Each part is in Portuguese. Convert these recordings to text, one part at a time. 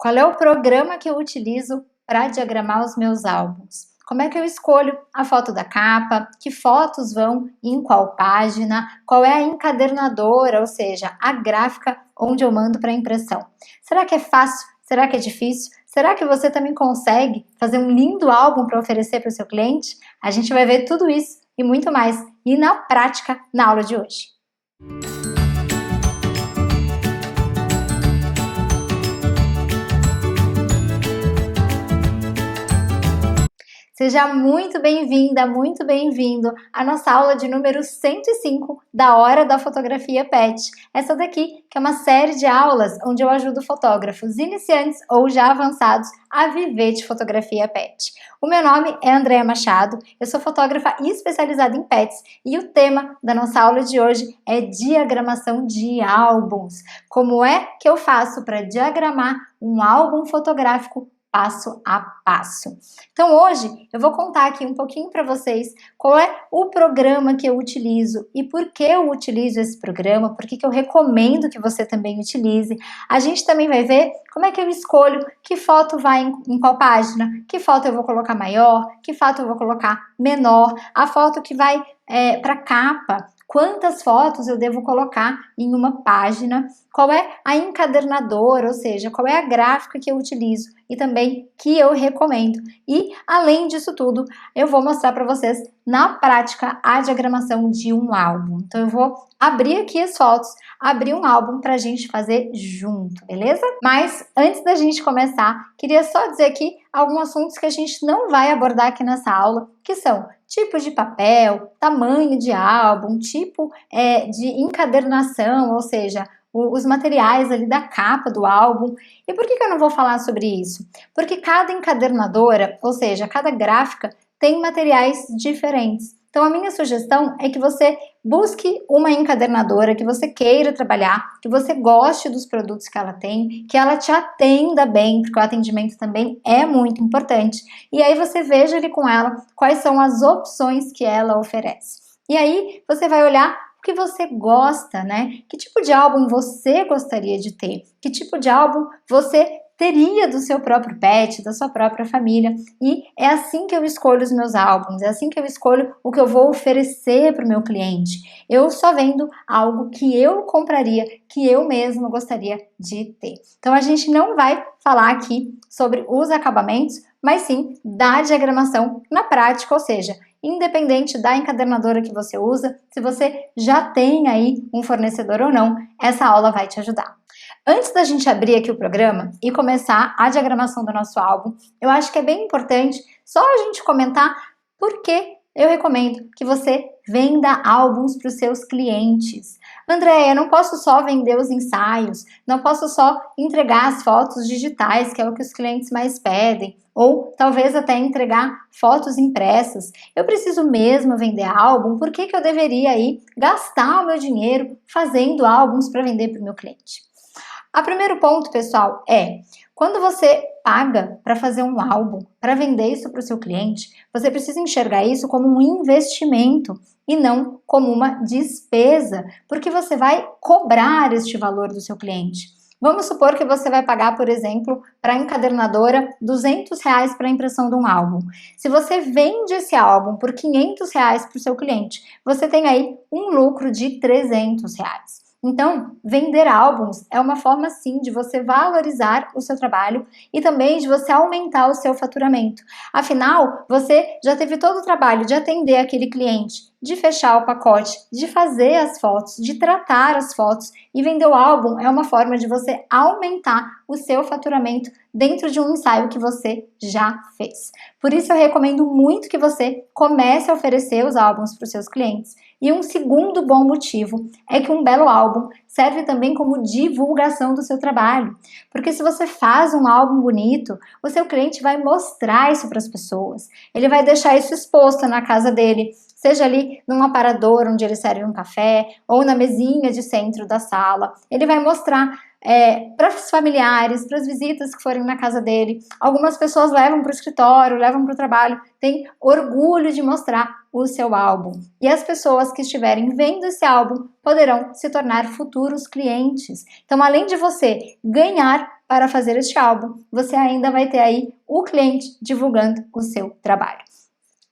Qual é o programa que eu utilizo para diagramar os meus álbuns? Como é que eu escolho a foto da capa? Que fotos vão em qual página? Qual é a encadernadora, ou seja, a gráfica onde eu mando para impressão? Será que é fácil? Será que é difícil? Será que você também consegue fazer um lindo álbum para oferecer para o seu cliente? A gente vai ver tudo isso e muito mais e na prática na aula de hoje. Seja muito bem-vinda, muito bem-vindo à nossa aula de número 105 da Hora da Fotografia Pet. Essa daqui que é uma série de aulas onde eu ajudo fotógrafos iniciantes ou já avançados a viver de fotografia pet. O meu nome é Andréa Machado, eu sou fotógrafa especializada em pets e o tema da nossa aula de hoje é diagramação de álbuns. Como é que eu faço para diagramar um álbum fotográfico passo a passo. Então hoje eu vou contar aqui um pouquinho para vocês qual é o programa que eu utilizo e por que eu utilizo esse programa, por que eu recomendo que você também utilize. A gente também vai ver como é que eu escolho que foto vai em qual página, que foto eu vou colocar maior, que foto eu vou colocar menor, a foto que vai para capa, quantas fotos eu devo colocar em uma página, qual é a encadernadora, ou seja, qual é a gráfica que eu utilizo e também que eu recomendo. E, além disso tudo, eu vou mostrar para vocês, na prática, a diagramação de um álbum. Então, eu vou abrir aqui as fotos, abrir um álbum para a gente fazer junto, beleza? Mas, antes da gente começar, queria só dizer aqui alguns assuntos que a gente não vai abordar aqui nessa aula, que são tipos de papel, tamanho de álbum, tipo de encadernação, ou seja, os materiais ali da capa do álbum. E por que eu não vou falar sobre isso? Porque cada encadernadora, ou seja, cada gráfica, tem materiais diferentes. Então a minha sugestão é que você busque uma encadernadora que você queira trabalhar, que você goste dos produtos que ela tem, que ela te atenda bem, porque o atendimento também é muito importante. E aí você veja ali com ela quais são as opções que ela oferece. E aí você vai olhar que você gosta, né? Que tipo de álbum você gostaria de ter? Que tipo de álbum você teria do seu próprio pet, da sua própria família? E é assim que eu escolho os meus álbuns, é assim que eu escolho o que eu vou oferecer para o meu cliente. Eu só vendo algo que eu compraria, que eu mesmo gostaria de ter. Então a gente não vai falar aqui sobre os acabamentos, mas sim da diagramação na prática, ou seja, independente da encadernadora que você usa, se você já tem aí um fornecedor ou não, essa aula vai te ajudar. Antes da gente abrir aqui o programa e começar a diagramação do nosso álbum, eu acho que é bem importante só a gente comentar por que eu recomendo que você venda álbuns para os seus clientes. Andréia, eu não posso só vender os ensaios, não posso só entregar as fotos digitais, que é o que os clientes mais pedem, ou talvez até entregar fotos impressas. Eu preciso mesmo vender álbum, por que eu deveria aí gastar o meu dinheiro fazendo álbuns para vender para o meu cliente? O primeiro ponto, pessoal, é quando você paga para fazer um álbum, para vender isso para o seu cliente, você precisa enxergar isso como um investimento e não como uma despesa, porque você vai cobrar este valor do seu cliente. Vamos supor que você vai pagar, por exemplo, para a encadernadora R$200 para a impressão de um álbum. Se você vende esse álbum por R$500 para o seu cliente, você tem aí um lucro de R$300. Então, vender álbuns é uma forma sim de você valorizar o seu trabalho e também de você aumentar o seu faturamento. Afinal, você já teve todo o trabalho de atender aquele cliente, de fechar o pacote, de fazer as fotos, de tratar as fotos, e vender o álbum é uma forma de você aumentar o seu faturamento dentro de um ensaio que você já fez. Por isso eu recomendo muito que você comece a oferecer os álbuns para os seus clientes. E um segundo bom motivo é que um belo álbum serve também como divulgação do seu trabalho. Porque se você faz um álbum bonito, o seu cliente vai mostrar isso para as pessoas. Ele vai deixar isso exposto na casa dele, seja ali num aparador onde ele serve um café ou na mesinha de centro da sala. Ele vai mostrar para os familiares, para as visitas que forem na casa dele. Algumas pessoas levam para o escritório, levam para o trabalho, tem orgulho de mostrar o seu álbum. E as pessoas que estiverem vendo esse álbum poderão se tornar futuros clientes. Então, além de você ganhar para fazer este álbum, você ainda vai ter aí o cliente divulgando o seu trabalho.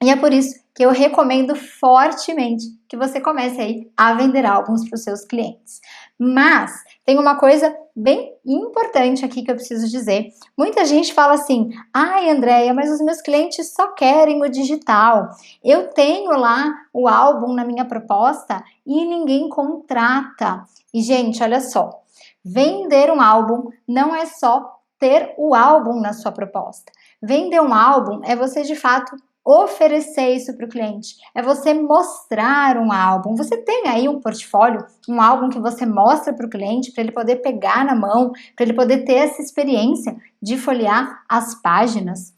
E é por isso que eu recomendo fortemente que você comece aí a vender álbuns para os seus clientes. Mas tem uma coisa bem importante aqui que eu preciso dizer. Muita gente fala assim: ai, Andréia, mas os meus clientes só querem o digital. Eu tenho lá o álbum na minha proposta e ninguém contrata. E, gente, olha só, vender um álbum não é só ter o álbum na sua proposta. Vender um álbum é você, de fato, oferecer isso para o cliente, é você mostrar um álbum. Você tem aí um portfólio, um álbum que você mostra para o cliente, para ele poder pegar na mão, para ele poder ter essa experiência de folhear as páginas.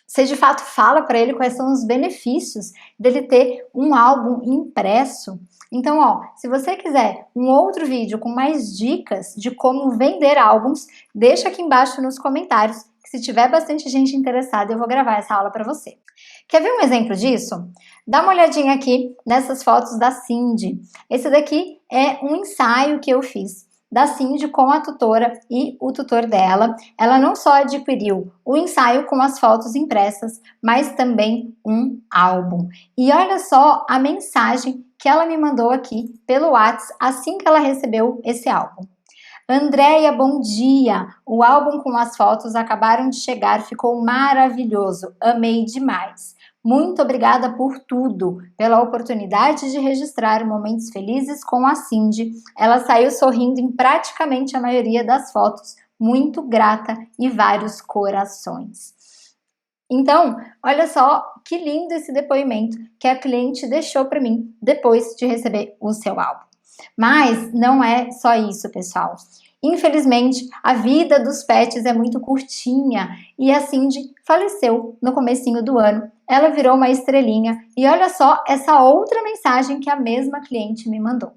Você de fato fala para ele quais são os benefícios dele ter um álbum impresso. Então, ó, se você quiser um outro vídeo com mais dicas de como vender álbuns, deixa aqui embaixo nos comentários, que se tiver bastante gente interessada, eu vou gravar essa aula para você. Quer ver um exemplo disso? Dá uma olhadinha aqui nessas fotos da Cindy. Esse daqui é um ensaio que eu fiz da Cindy com a tutora e o tutor dela. Ela não só adquiriu o ensaio com as fotos impressas, mas também um álbum. E olha só a mensagem que ela me mandou aqui pelo WhatsApp assim que ela recebeu esse álbum. Andréia, bom dia! O álbum com as fotos acabaram de chegar, ficou maravilhoso, amei demais. Muito obrigada por tudo, pela oportunidade de registrar momentos felizes com a Cindy. Ela saiu sorrindo em praticamente a maioria das fotos, muito grata e vários corações. Então, olha só que lindo esse depoimento que a cliente deixou para mim depois de receber o seu álbum. Mas não é só isso, pessoal. Infelizmente, a vida dos pets é muito curtinha e a Cindy faleceu no comecinho do ano. Ela virou uma estrelinha e olha só essa outra mensagem que a mesma cliente me mandou.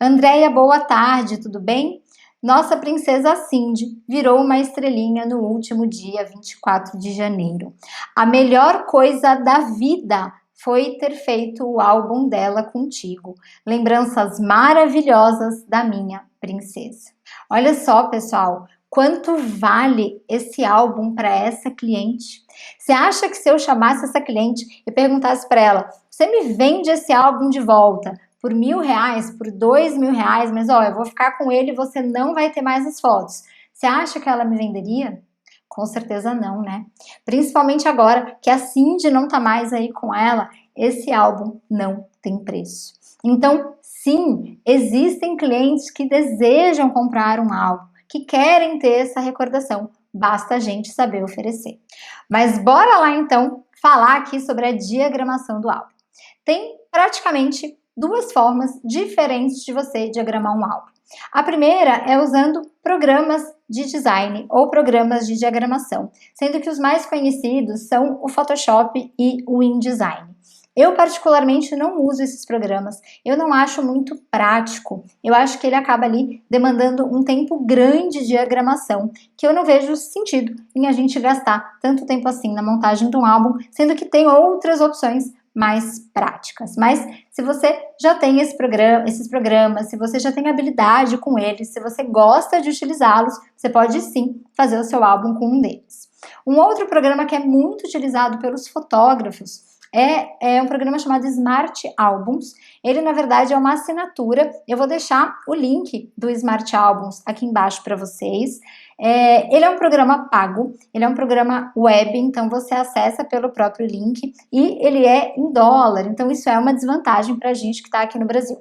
Andréia, boa tarde, tudo bem? Nossa princesa Cindy virou uma estrelinha no último dia 24 de janeiro. A melhor coisa da vida foi ter feito o álbum dela contigo. Lembranças maravilhosas da minha princesa. Olha só, pessoal, quanto vale esse álbum para essa cliente? Você acha que se eu chamasse essa cliente e perguntasse para ela, você me vende esse álbum de volta por R$1.000, por R$2.000, mas ó, eu vou ficar com ele e você não vai ter mais as fotos. Você acha que ela me venderia? Com certeza não, né? Principalmente agora que a Cindy não tá mais aí com ela, esse álbum não tem preço. Então, sim, existem clientes que desejam comprar um álbum, que querem ter essa recordação, basta a gente saber oferecer. Mas bora lá então falar aqui sobre a diagramação do álbum. Tem praticamente duas formas diferentes de você diagramar um álbum. A primeira é usando programas de design ou programas de diagramação, sendo que os mais conhecidos são o Photoshop e o InDesign. Eu particularmente não uso esses programas, eu não acho muito prático, eu acho que ele acaba ali demandando um tempo grande de diagramação, que eu não vejo sentido em a gente gastar tanto tempo assim na montagem de um álbum, sendo que tem outras opções mais práticas. Mas se você já tem esses programas, se você já tem habilidade com eles, se você gosta de utilizá-los, você pode sim fazer o seu álbum com um deles. Um outro programa que é muito utilizado pelos fotógrafos é um programa chamado Smart Albums. Ele, na verdade, é uma assinatura. Eu vou deixar o link do Smart Albums aqui embaixo para vocês. Ele é um programa pago, ele é um programa web, então você acessa pelo próprio link e ele é em dólar, então isso é uma desvantagem para a gente que está aqui no Brasil.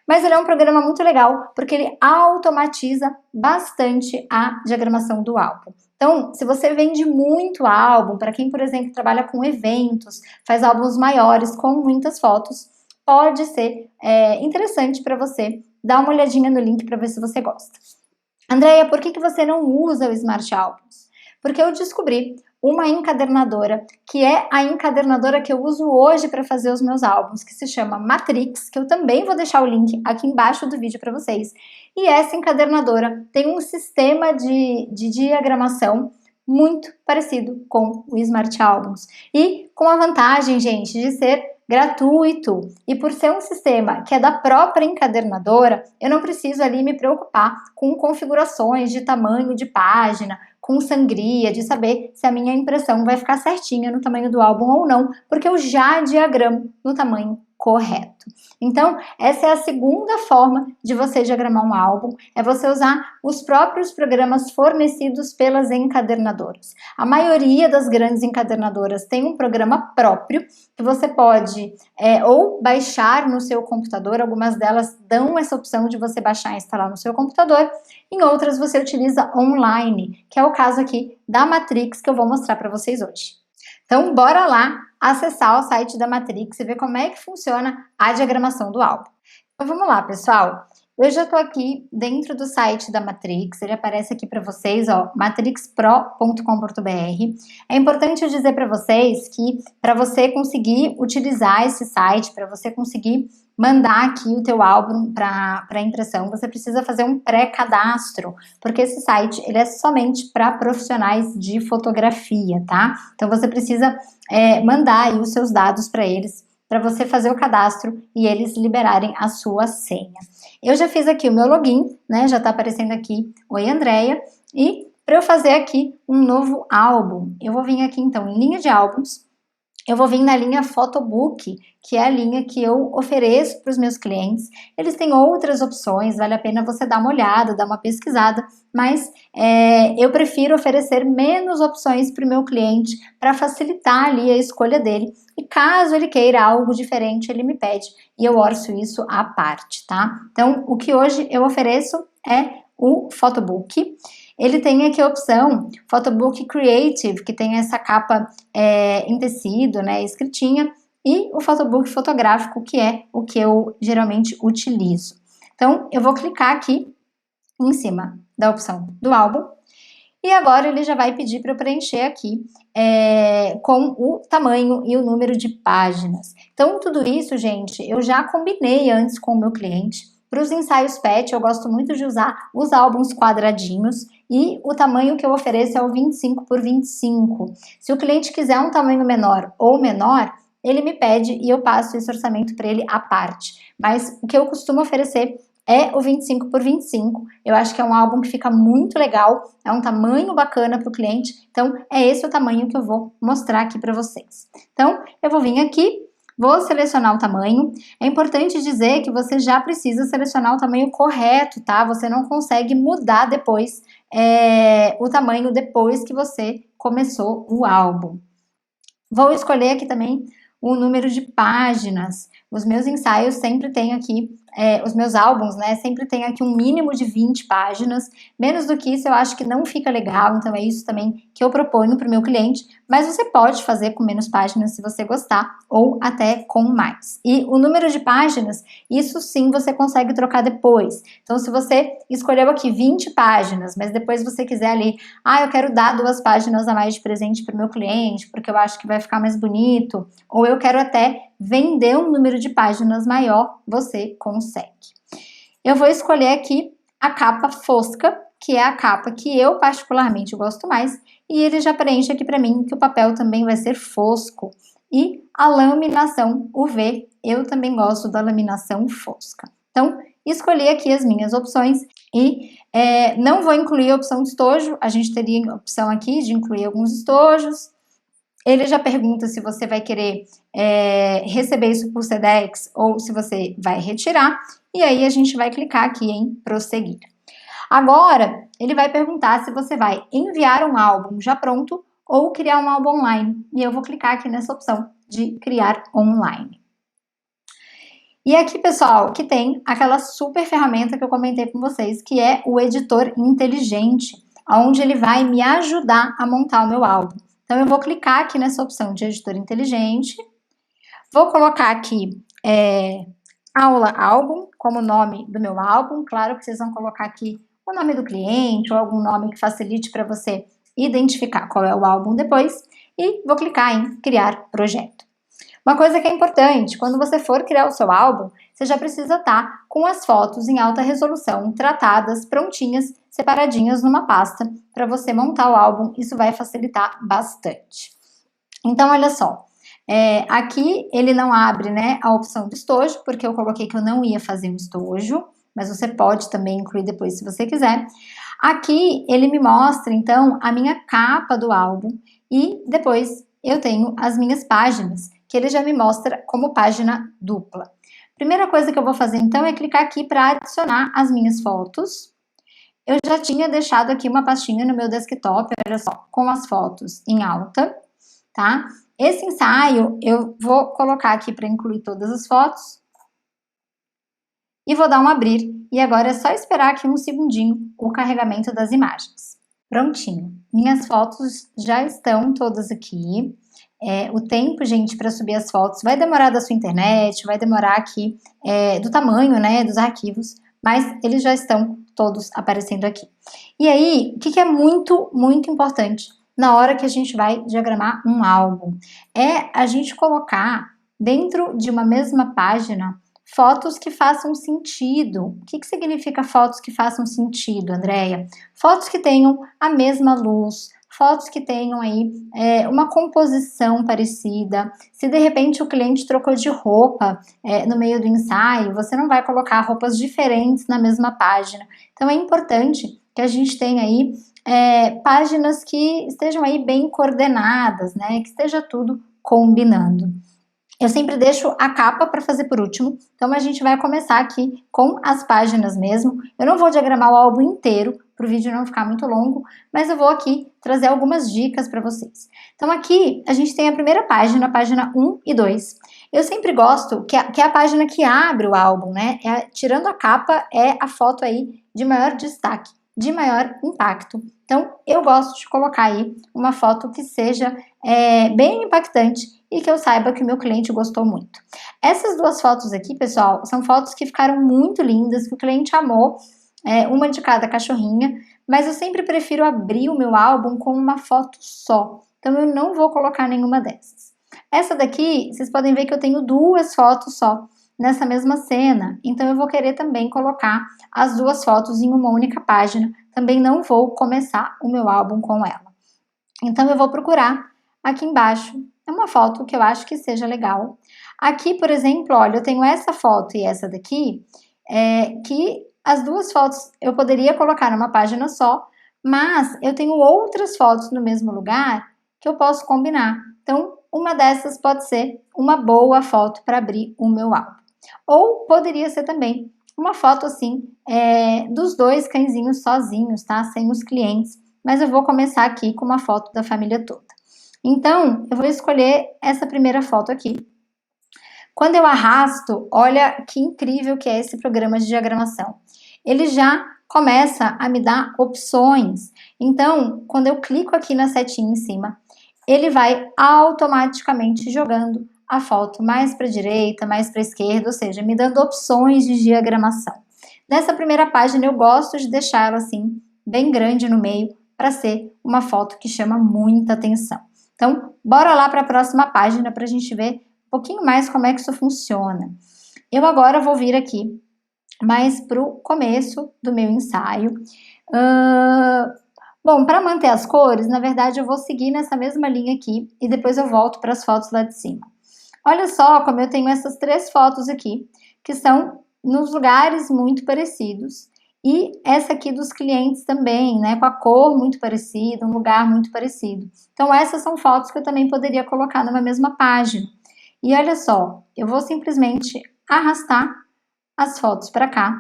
Mas ele é um programa muito legal porque ele automatiza bastante a diagramação do álbum. Então, se você vende muito álbum, para quem, por exemplo, trabalha com eventos, faz álbuns maiores com muitas fotos, pode ser interessante para você dar uma olhadinha no link para ver se você gosta. Andréia, por que você não usa o Smart Albums? Porque eu descobri uma encadernadora, que é a encadernadora que eu uso hoje para fazer os meus álbuns, que se chama Matrix, que eu também vou deixar o link aqui embaixo do vídeo para vocês. E essa encadernadora tem um sistema de diagramação muito parecido com o Smart Albums. E com a vantagem, gente, de ser gratuito. E por ser um sistema que é da própria encadernadora, eu não preciso ali me preocupar com configurações de tamanho de página, com sangria, de saber se a minha impressão vai ficar certinha no tamanho do álbum ou não, porque eu já diagramo no tamanho correto. Então, essa é a segunda forma de você diagramar um álbum, é você usar os próprios programas fornecidos pelas encadernadoras. A maioria das grandes encadernadoras tem um programa próprio que você pode ou baixar no seu computador, algumas delas dão essa opção de você baixar e instalar no seu computador, em outras você utiliza online, que é o caso aqui da Matrix que eu vou mostrar para vocês hoje. Então, bora lá acessar o site da Matrix e ver como é que funciona a diagramação do álbum. Então, vamos lá, pessoal. Eu já estou aqui dentro do site da Matrix, ele aparece aqui para vocês, ó, matrixpro.com.br. É importante eu dizer para vocês que para você conseguir utilizar esse site, para você conseguir mandar aqui o teu álbum para impressão, você precisa fazer um pré-cadastro, porque esse site ele é somente para profissionais de fotografia, tá? Então você precisa mandar aí os seus dados para eles, para você fazer o cadastro e eles liberarem a sua senha. Eu já fiz aqui o meu login, né? Já tá aparecendo aqui, oi Andréia, e para eu fazer aqui um novo álbum, eu vou vir aqui então em linha de álbuns, eu vou vir na linha Photobook, que é a linha que eu ofereço para os meus clientes. Eles têm outras opções, vale a pena você dar uma olhada, dar uma pesquisada, mas eu prefiro oferecer menos opções para o meu cliente para facilitar ali a escolha dele. E caso ele queira algo diferente, ele me pede e eu orço isso à parte, tá? Então, o que hoje eu ofereço é o Photobook. Ele tem aqui a opção Photobook Creative, que tem essa capa em tecido, né, escritinha, e o Photobook fotográfico, que é o que eu geralmente utilizo. Então, eu vou clicar aqui em cima da opção do álbum, e agora ele já vai pedir para eu preencher aqui com o tamanho e o número de páginas. Então, tudo isso, gente, eu já combinei antes com o meu cliente. Para os ensaios PET, eu gosto muito de usar os álbuns quadradinhos e o tamanho que eu ofereço é o 25 por 25. Se o cliente quiser um tamanho menor ou menor, ele me pede e eu passo esse orçamento para ele à parte. Mas o que eu costumo oferecer é o 25 por 25. Eu acho que é um álbum que fica muito legal, é um tamanho bacana para o cliente, então é esse o tamanho que eu vou mostrar aqui para vocês. Então, eu vou vir aqui, vou selecionar o tamanho. É importante dizer que você já precisa selecionar o tamanho correto, tá? Você não consegue mudar depois o tamanho depois que você começou o álbum. Vou escolher aqui também o número de páginas. Os meus ensaios sempre têm aqui, os meus álbuns, né, sempre tem aqui um mínimo de 20 páginas. Menos do que isso eu acho que não fica legal, então é isso também que eu proponho para o meu cliente. Mas você pode fazer com menos páginas se você gostar, ou até com mais. E o número de páginas, isso sim você consegue trocar depois. Então se você escolheu aqui 20 páginas, mas depois você quiser ali, eu quero dar 2 páginas a mais de presente para o meu cliente, porque eu acho que vai ficar mais bonito, ou eu quero até vender um número de páginas maior, você consegue. Eu vou escolher aqui a capa fosca, que é a capa que eu particularmente gosto mais, e ele já preenche aqui para mim que o papel também vai ser fosco. E a laminação UV, eu também gosto da laminação fosca. Então, escolhi aqui as minhas opções e não vou incluir a opção de estojo, a gente teria a opção aqui de incluir alguns estojos. Ele já pergunta se você vai querer receber isso por Sedex ou se você vai retirar, e aí a gente vai clicar aqui em prosseguir. Agora, ele vai perguntar se você vai enviar um álbum já pronto ou criar um álbum online, e eu vou clicar aqui nessa opção de criar online. E aqui, pessoal, que tem aquela super ferramenta que eu comentei com vocês, que é o editor inteligente, onde ele vai me ajudar a montar o meu álbum. Então, eu vou clicar aqui nessa opção de editor inteligente, vou colocar aqui aula álbum como nome do meu álbum. Claro que vocês vão colocar aqui o nome do cliente ou algum nome que facilite para você identificar qual é o álbum depois e vou clicar em criar projeto. Uma coisa que é importante, quando você for criar o seu álbum, você já precisa estar com as fotos em alta resolução, tratadas, prontinhas, separadinhas numa pasta para você montar o álbum. Isso vai facilitar bastante. Então, olha só, aqui ele não abre, né, a opção do estojo, porque eu coloquei que eu não ia fazer um estojo, mas você pode também incluir depois se você quiser. Aqui ele me mostra, então, a minha capa do álbum e depois eu tenho as minhas páginas, que ele já me mostra como página dupla. Primeira coisa que eu vou fazer, então, é clicar aqui para adicionar as minhas fotos. Eu já tinha deixado aqui uma pastinha no meu desktop, olha só, com as fotos em alta, tá? Esse ensaio eu vou colocar aqui para incluir todas as fotos e vou dar um abrir. E agora é só esperar aqui um segundinho o carregamento das imagens. Prontinho. Minhas fotos já estão todas aqui. O tempo, gente, para subir as fotos vai demorar da sua internet, vai demorar aqui do tamanho, né, dos arquivos, mas eles já estão todos aparecendo aqui. E aí, o que é muito, muito importante na hora que a gente vai diagramar um álbum? É a gente colocar dentro de uma mesma página fotos que façam sentido. O que significa fotos que façam sentido, Andréia? Fotos que tenham a mesma luz, fotos que tenham aí uma composição parecida. Se de repente o cliente trocou de roupa no meio do ensaio, você não vai colocar roupas diferentes na mesma página. Então é importante que a gente tenha aí páginas que estejam aí bem coordenadas, né? Que esteja tudo combinando. Eu sempre deixo a capa para fazer por último, então a gente vai começar aqui com as páginas mesmo. Eu não vou diagramar o álbum inteiro, para o vídeo não ficar muito longo, mas eu vou aqui trazer algumas dicas para vocês. Então aqui a gente tem a primeira página, a página 1 e 2. Eu sempre gosto, que é a página que abre o álbum, né? Tirando a capa, é a foto aí de maior destaque, de maior impacto. Então eu gosto de colocar aí uma foto que seja bem impactante e que eu saiba que o meu cliente gostou muito. Essas duas fotos aqui, pessoal, são fotos que ficaram muito lindas, que o cliente amou, uma de cada cachorrinha, mas eu sempre prefiro abrir o meu álbum com uma foto só, então eu não vou colocar nenhuma dessas. Essa daqui, vocês podem ver que eu tenho duas fotos só nessa mesma cena, então eu vou querer também colocar as duas fotos em uma única página, também não vou começar o meu álbum com ela. Então eu vou procurar aqui embaixo uma foto que eu acho que seja legal. Aqui, por exemplo, olha, eu tenho essa foto e essa daqui, que as duas fotos eu poderia colocar numa página só, mas eu tenho outras fotos no mesmo lugar que eu posso combinar. Então, uma dessas pode ser uma boa foto para abrir o meu álbum. Ou poderia ser também uma foto assim, dos dois cãezinhos sozinhos, tá? Sem os clientes. Mas eu vou começar aqui com uma foto da família toda. Então, eu vou escolher essa primeira foto aqui. Quando eu arrasto, olha que incrível que é esse programa de diagramação. Ele já começa a me dar opções. Então, quando eu clico aqui na setinha em cima, ele vai automaticamente jogando a foto mais para a direita, mais para a esquerda, ou seja, me dando opções de diagramação. Nessa primeira página, eu gosto de deixar ela assim, bem grande no meio, para ser uma foto que chama muita atenção. Então, bora lá para a próxima página para a gente ver um pouquinho mais como é que isso funciona. Eu agora vou vir aqui mais para o começo do meu ensaio. Bom, para manter as cores, na verdade eu vou seguir nessa mesma linha aqui e depois eu volto para as fotos lá de cima. Olha só como eu tenho essas três fotos aqui, que são nos lugares muito parecidos. E essa aqui dos clientes também, né, com a cor muito parecida, um lugar muito parecido. Então essas são fotos que eu também poderia colocar numa mesma página. E olha só, eu vou simplesmente arrastar as fotos para cá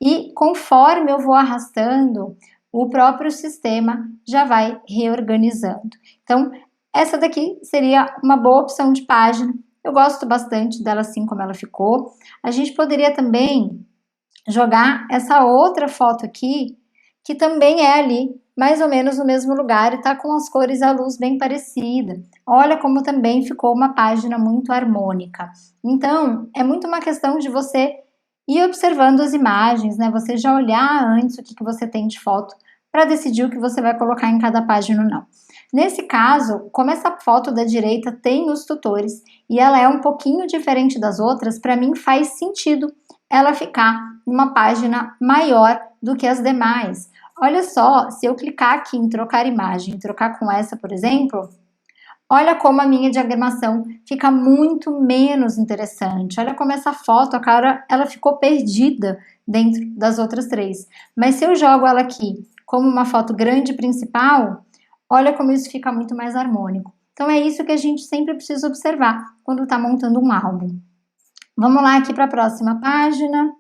e conforme eu vou arrastando, o próprio sistema já vai reorganizando. Então essa daqui seria uma boa opção de página. Eu gosto bastante dela assim como ela ficou. A gente poderia também jogar essa outra foto aqui, que também é ali, mais ou menos no mesmo lugar e tá com as cores e a luz bem parecida. Olha como também ficou uma página muito harmônica. Então, é muito uma questão de você ir observando as imagens, né? Você já olhar antes o que você tem de foto para decidir o que você vai colocar em cada página ou não. Nesse caso, como essa foto da direita tem os tutores e ela é um pouquinho diferente das outras, para mim faz sentido ela ficar numa página maior do que as demais. Olha só, se eu clicar aqui em trocar imagem e trocar com essa, por exemplo, olha como a minha diagramação fica muito menos interessante. Olha como essa foto, a cara, ela ficou perdida dentro das outras três. Mas se eu jogo ela aqui como uma foto grande principal, olha como isso fica muito mais harmônico. Então é isso que a gente sempre precisa observar quando está montando um álbum. Vamos lá aqui para a próxima página.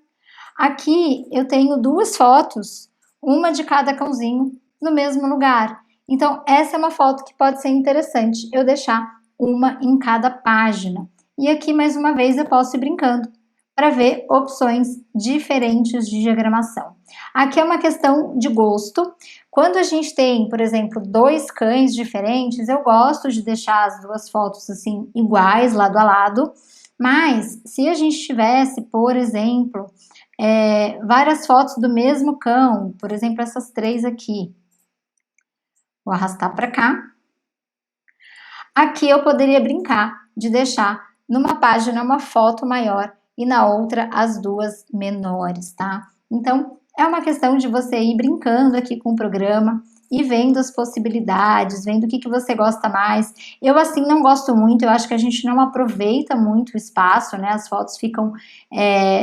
Aqui eu tenho duas fotos, uma de cada cãozinho no mesmo lugar. Então essa é uma foto que pode ser interessante eu deixar uma em cada página. E aqui mais uma vez eu posso ir brincando para ver opções diferentes de diagramação. Aqui é uma questão de gosto. Quando a gente tem, por exemplo, dois cães diferentes, eu gosto de deixar as duas fotos assim iguais, lado a lado. Mas se a gente tivesse, por exemplo, várias fotos do mesmo cão, por exemplo, essas três aqui, vou arrastar para cá. Aqui eu poderia brincar de deixar numa página uma foto maior e na outra as duas menores, tá? Então, é uma questão de você ir brincando aqui com o programa e vendo as possibilidades, vendo o que você gosta mais. Eu, assim, não gosto muito, eu acho que a gente não aproveita muito o espaço, né? As fotos ficam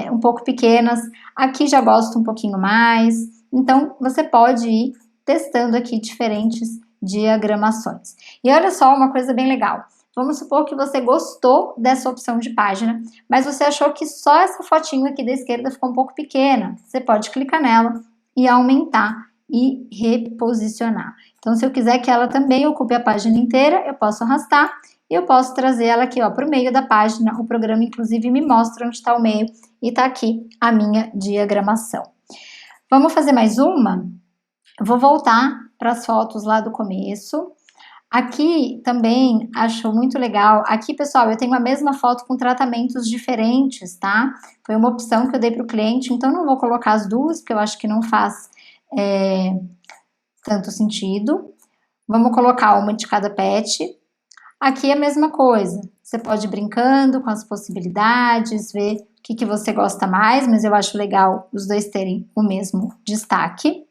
um pouco pequenas. Aqui já gosto um pouquinho mais. Então, você pode ir testando aqui diferentes diagramações. E olha só uma coisa bem legal. Vamos supor que você gostou dessa opção de página, mas você achou que só essa fotinho aqui da esquerda ficou um pouco pequena. Você pode clicar nela e aumentar e reposicionar. Então, se eu quiser que ela também ocupe a página inteira, eu posso arrastar e eu posso trazer ela aqui, ó, para o meio da página. O programa, inclusive, me mostra onde está o meio e está aqui a minha diagramação. Vamos fazer mais uma? Eu vou voltar para as fotos lá do começo. Aqui também acho muito legal. Aqui, pessoal, eu tenho a mesma foto com tratamentos diferentes, tá? Foi uma opção que eu dei para o cliente, então não vou colocar as duas, porque eu acho que não faz tanto sentido. Vamos colocar uma de cada pet. Aqui é a mesma coisa. Você pode ir brincando com as possibilidades, ver o que você gosta mais, mas eu acho legal os dois terem o mesmo destaque.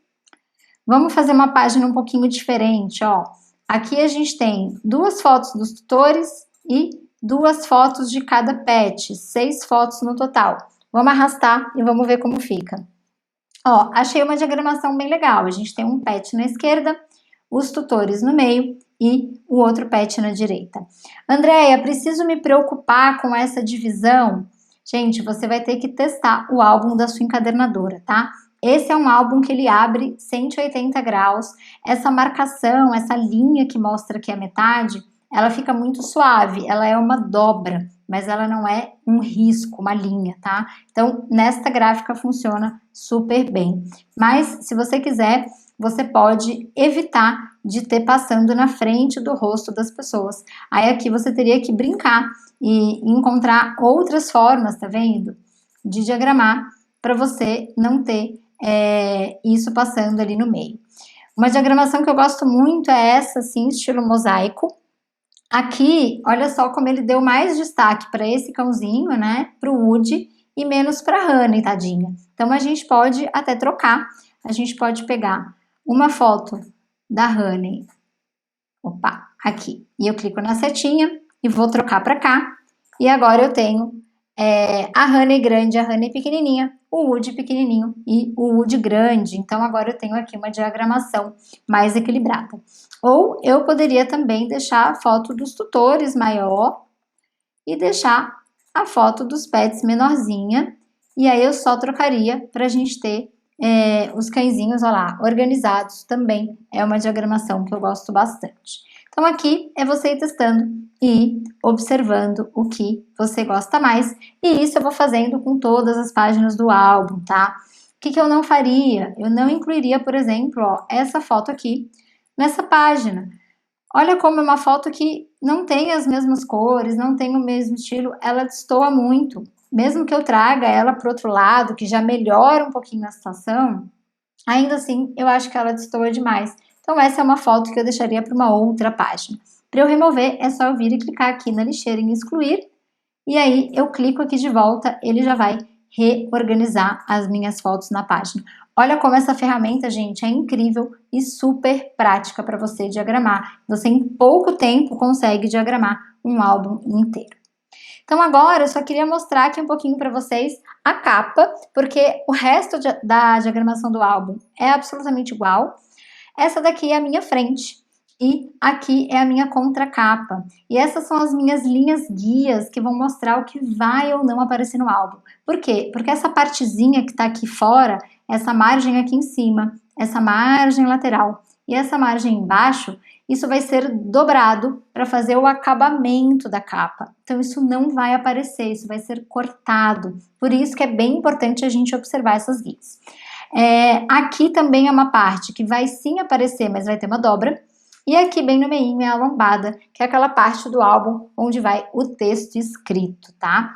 Vamos fazer uma página um pouquinho diferente, ó. Aqui a gente tem duas fotos dos tutores e duas fotos de cada pet, 6 fotos no total. Vamos arrastar e vamos ver como fica. Ó, achei uma diagramação bem legal. A gente tem um pet na esquerda, os tutores no meio e o outro pet na direita. Andréia, preciso me preocupar com essa divisão? Gente, você vai ter que testar o álbum da sua encadernadora, tá? Esse é um álbum que ele abre 180 graus. Essa marcação, essa linha que mostra aqui a metade, ela fica muito suave. Ela é uma dobra, mas ela não é um risco, uma linha, tá? Então, nesta gráfica funciona super bem. Mas, se você quiser, você pode evitar de ter passando na frente do rosto das pessoas. Aí aqui você teria que brincar e encontrar outras formas, tá vendo? De diagramar para você não ter isso passando ali no meio. Uma diagramação que eu gosto muito é essa, assim, estilo mosaico. Aqui, olha só como ele deu mais destaque para esse cãozinho, né, para o Woody, e menos para a Honey, tadinha. Então, a gente pode até trocar. A gente pode pegar uma foto da Honey, opa, aqui, e eu clico na setinha e vou trocar para cá. E agora eu tenho a Honey grande, a Honey pequenininha, o Woody pequenininho e o Woody grande. Então, agora eu tenho aqui uma diagramação mais equilibrada. Ou eu poderia também deixar a foto dos tutores maior e deixar a foto dos pets menorzinha. E aí eu só trocaria para a gente ter os cãezinhos, olha lá, organizados também. É uma diagramação que eu gosto bastante. Então, aqui é você ir testando e observando o que você gosta mais. E isso eu vou fazendo com todas as páginas do álbum, tá? O que eu não faria? Eu não incluiria, por exemplo, ó, essa foto aqui nessa página. Olha como é uma foto que não tem as mesmas cores, não tem o mesmo estilo, ela destoa muito. Mesmo que eu traga ela para o outro lado, que já melhora um pouquinho a situação, Ainda assim, eu acho que ela destoa demais. Então essa é uma foto que eu deixaria para uma outra página. Para eu remover, é só eu vir e clicar aqui na lixeira em excluir, e aí eu clico aqui de volta, ele já vai reorganizar as minhas fotos na página. Olha como essa ferramenta, gente, é incrível e super prática para você diagramar. Você em pouco tempo consegue diagramar um álbum inteiro. Então agora eu só queria mostrar aqui um pouquinho para vocês a capa, porque o resto da diagramação do álbum é absolutamente igual. Essa daqui é a minha frente e aqui é a minha contracapa. E essas são as minhas linhas guias que vão mostrar o que vai ou não aparecer no álbum. Por quê? Porque essa partezinha que está aqui fora, essa margem aqui em cima, essa margem lateral e essa margem embaixo, isso vai ser dobrado para fazer o acabamento da capa. Então isso não vai aparecer, isso vai ser cortado. Por isso que é bem importante a gente observar essas guias. Aqui também é uma parte que vai sim aparecer, mas vai ter uma dobra. E aqui bem no meio é a lombada, que é aquela parte do álbum onde vai o texto escrito, tá?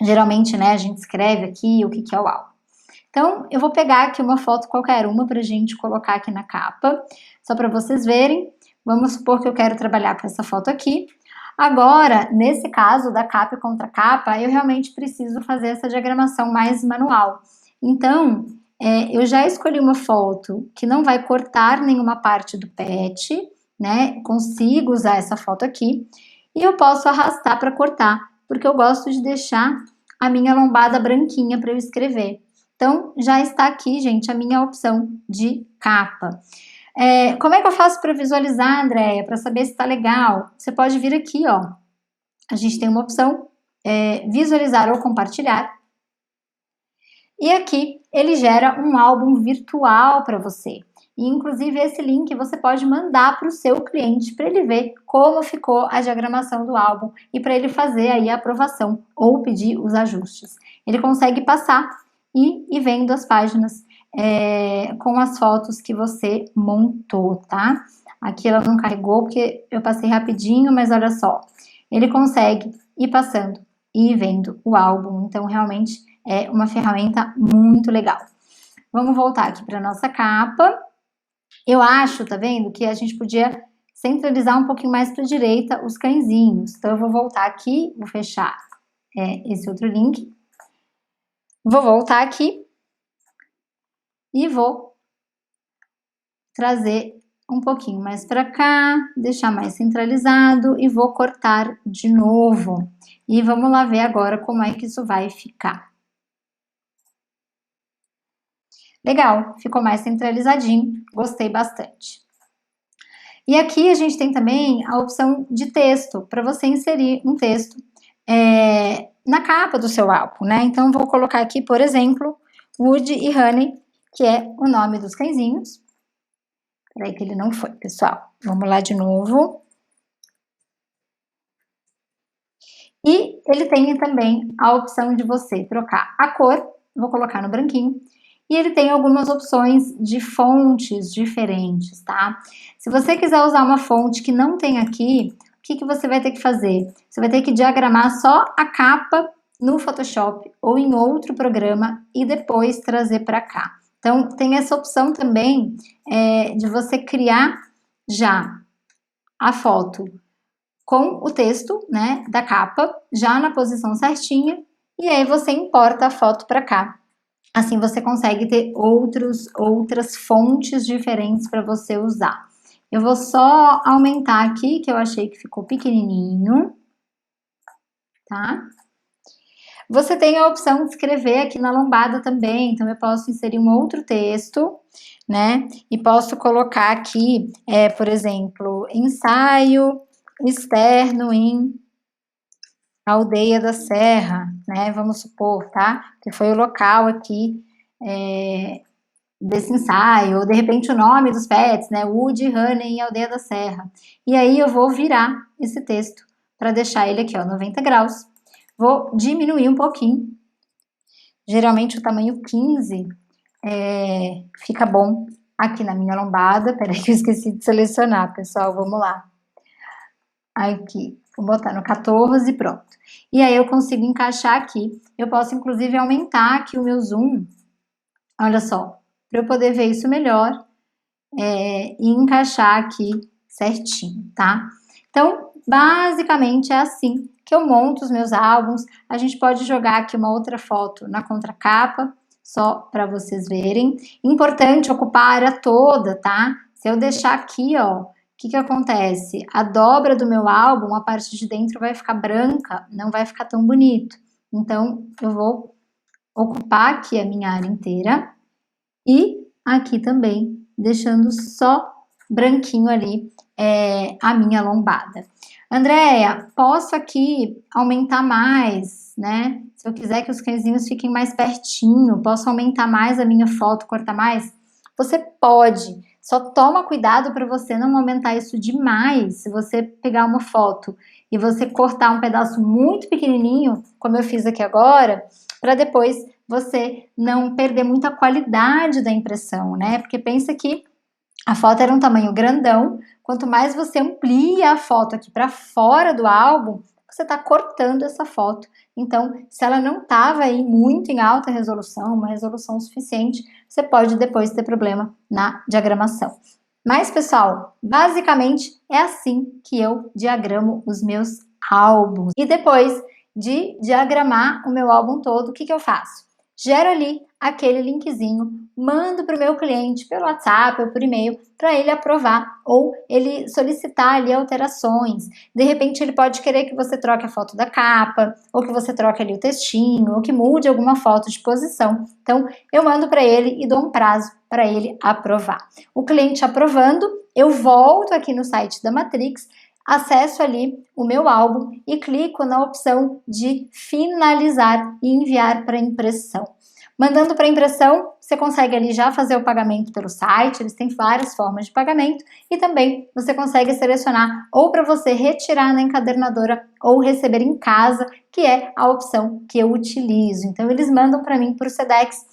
Geralmente, né, a gente escreve aqui o que é o álbum. Então, eu vou pegar aqui uma foto qualquer uma pra gente colocar aqui na capa, só para vocês verem. Vamos supor que eu quero trabalhar com essa foto aqui. Agora, nesse caso da capa e contracapa, eu realmente preciso fazer essa diagramação mais manual. Então, eu já escolhi uma foto que não vai cortar nenhuma parte do pet, né? Consigo usar essa foto aqui. E eu posso arrastar para cortar, porque eu gosto de deixar a minha lombada branquinha para eu escrever. Então, já está aqui, gente, a minha opção de capa. Como é que eu faço para visualizar, Andréia, para saber se está legal? Você pode vir aqui, ó. A gente tem uma opção, visualizar ou compartilhar. E aqui ele gera um álbum virtual para você. E inclusive esse link você pode mandar para o seu cliente para ele ver como ficou a diagramação do álbum e para ele fazer aí a aprovação ou pedir os ajustes. Ele consegue passar e ir vendo as páginas com as fotos que você montou, tá? Aqui ela não carregou porque eu passei rapidinho, mas olha só, ele consegue ir passando e ir vendo o álbum, então realmente é uma ferramenta muito legal. Vamos voltar aqui para nossa capa. Eu acho, tá vendo, que a gente podia centralizar um pouquinho mais para a direita os cãezinhos. Então eu vou voltar aqui, vou fechar esse outro link. Vou voltar aqui e vou trazer um pouquinho mais para cá, deixar mais centralizado e vou cortar de novo. E vamos lá ver agora como é que isso vai ficar. Legal, ficou mais centralizadinho, gostei bastante. E aqui a gente tem também a opção de texto, para você inserir um texto na capa do seu álbum, né? Então, vou colocar aqui, por exemplo, Woody e Honey, que é o nome dos cãezinhos. Peraí que ele não foi, pessoal. Vamos lá de novo. E ele tem também a opção de você trocar a cor, vou colocar no branquinho, e ele tem algumas opções de fontes diferentes, tá? Se você quiser usar uma fonte que não tem aqui, o que você vai ter que fazer? Você vai ter que diagramar só a capa no Photoshop ou em outro programa e depois trazer para cá. Então, tem essa opção também de você criar já a foto com o texto, né, da capa, já na posição certinha, e aí você importa a foto para cá. Assim você consegue ter outras fontes diferentes para você usar. Eu vou só aumentar aqui, que eu achei que ficou pequenininho, tá? Você tem a opção de escrever aqui na lombada também, então eu posso inserir um outro texto, né? E posso colocar aqui, por exemplo, ensaio externo em Aldeia da Serra, né? Vamos supor, tá? Que foi o local aqui desse ensaio, ou de repente o nome dos pets, né? Woody, Honey e Aldeia da Serra. E aí eu vou virar esse texto para deixar ele aqui, ó, 90 graus. Vou diminuir um pouquinho. Geralmente o tamanho 15 fica bom aqui na minha lombada. Peraí que eu esqueci de selecionar, pessoal. Vamos lá. Aqui, vou botar no 14 e pronto. E aí eu consigo encaixar aqui. Eu posso inclusive aumentar aqui o meu zoom. Olha só, para eu poder ver isso melhor e encaixar aqui certinho, tá? Então, basicamente é assim que eu monto os meus álbuns. A gente pode jogar aqui uma outra foto na contracapa, só para vocês verem. Importante ocupar a área toda, tá? Se eu deixar aqui, ó, o que que acontece? A dobra do meu álbum, a parte de dentro vai ficar branca, não vai ficar tão bonito. Então, eu vou ocupar aqui a minha área inteira e aqui também, deixando só branquinho ali a minha lombada. Andréia, posso aqui aumentar mais, né? Se eu quiser que os cãezinhos fiquem mais pertinho, posso aumentar mais a minha foto, cortar mais? Você pode, só toma cuidado para você não aumentar isso demais. Se você pegar uma foto e você cortar um pedaço muito pequenininho, como eu fiz aqui agora, para depois você não perder muita qualidade da impressão, né? Porque pensa que a foto era um tamanho grandão, quanto mais você amplia a foto aqui para fora do álbum, você está cortando essa foto. Então, se ela não estava aí muito em alta resolução, uma resolução suficiente, você pode depois ter problema na diagramação. Mas, pessoal, basicamente é assim que eu diagramo os meus álbuns. E depois de diagramar o meu álbum todo, o que que eu faço? Gero ali aquele linkzinho, mando para o meu cliente pelo WhatsApp ou por e-mail para ele aprovar ou ele solicitar ali alterações. De repente ele pode querer que você troque a foto da capa, ou que você troque ali o textinho, ou que mude alguma foto de posição. Então eu mando para ele e dou um prazo para ele aprovar. O cliente aprovando, eu volto aqui no site da Matrix, acesso ali o meu álbum e clico na opção de finalizar e enviar para impressão. Mandando para impressão, você consegue ali já fazer o pagamento pelo site, eles têm várias formas de pagamento e também você consegue selecionar ou para você retirar na encadernadora ou receber em casa, que é a opção que eu utilizo. Então eles mandam para mim por Sedex.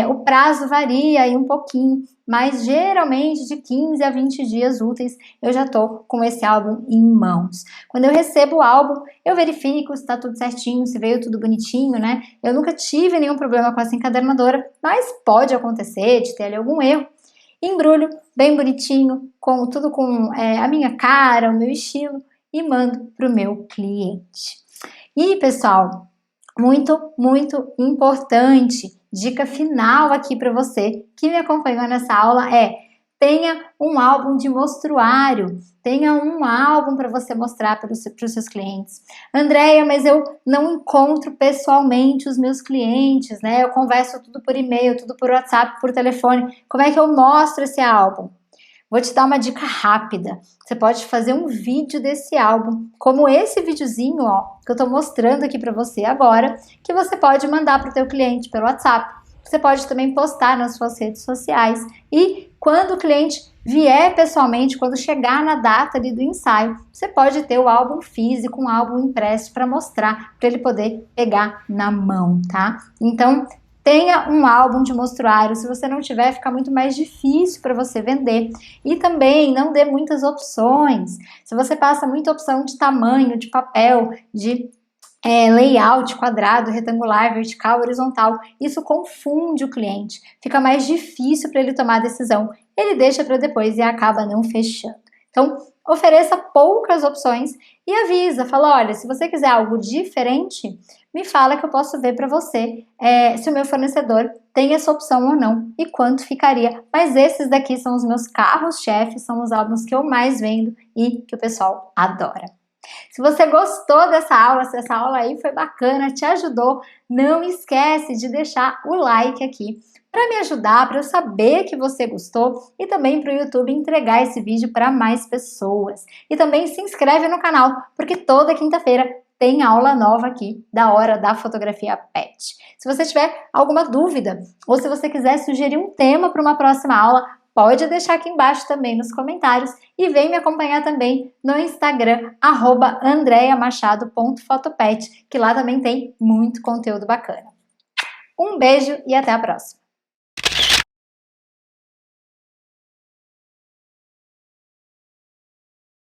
O prazo varia aí um pouquinho, mas geralmente de 15 a 20 dias úteis eu já tô com esse álbum em mãos. Quando eu recebo o álbum, eu verifico se tá tudo certinho, se veio tudo bonitinho, né? Eu nunca tive nenhum problema com essa encadernadora, mas pode acontecer de ter ali algum erro. Embrulho bem bonitinho, tudo com a minha cara, o meu estilo e mando pro meu cliente. E pessoal, muito, muito importante, dica final aqui para você que me acompanhou nessa aula tenha um álbum de mostruário, tenha um álbum para você mostrar para os seus clientes. Andréia, mas eu não encontro pessoalmente os meus clientes, né? Eu converso tudo por e-mail, tudo por WhatsApp, por telefone. Como é que eu mostro esse álbum? Vou te dar uma dica rápida. Você pode fazer um vídeo desse álbum, como esse videozinho, ó, que eu tô mostrando aqui para você agora, que você pode mandar para o teu cliente pelo WhatsApp. Você pode também postar nas suas redes sociais e quando o cliente vier pessoalmente, quando chegar na data ali do ensaio, você pode ter o álbum físico, um álbum impresso para mostrar, para ele poder pegar na mão, tá? Então, tenha um álbum de mostruário. Se você não tiver, fica muito mais difícil para você vender. E também não dê muitas opções. Se você passa muita opção de tamanho, de papel, de layout, quadrado, retangular, vertical, horizontal, isso confunde o cliente. Fica mais difícil para ele tomar a decisão. Ele deixa para depois e acaba não fechando. Então, ofereça poucas opções e avisa, fala, olha, se você quiser algo diferente, me fala que eu posso ver para você se o meu fornecedor tem essa opção ou não e quanto ficaria. Mas esses daqui são os meus carros-chefes, são os álbuns que eu mais vendo e que o pessoal adora. Se você gostou dessa aula, se essa aula aí foi bacana, te ajudou, não esquece de deixar o like aqui para me ajudar, para eu saber que você gostou e também para o YouTube entregar esse vídeo para mais pessoas. E também se inscreve no canal, porque toda quinta-feira tem aula nova aqui da Hora da Fotografia Pet. Se você tiver alguma dúvida ou se você quiser sugerir um tema para uma próxima aula, pode deixar aqui embaixo também nos comentários e vem me acompanhar também no Instagram, @andreamachado.fotopet, que lá também tem muito conteúdo bacana. Um beijo e até a próxima!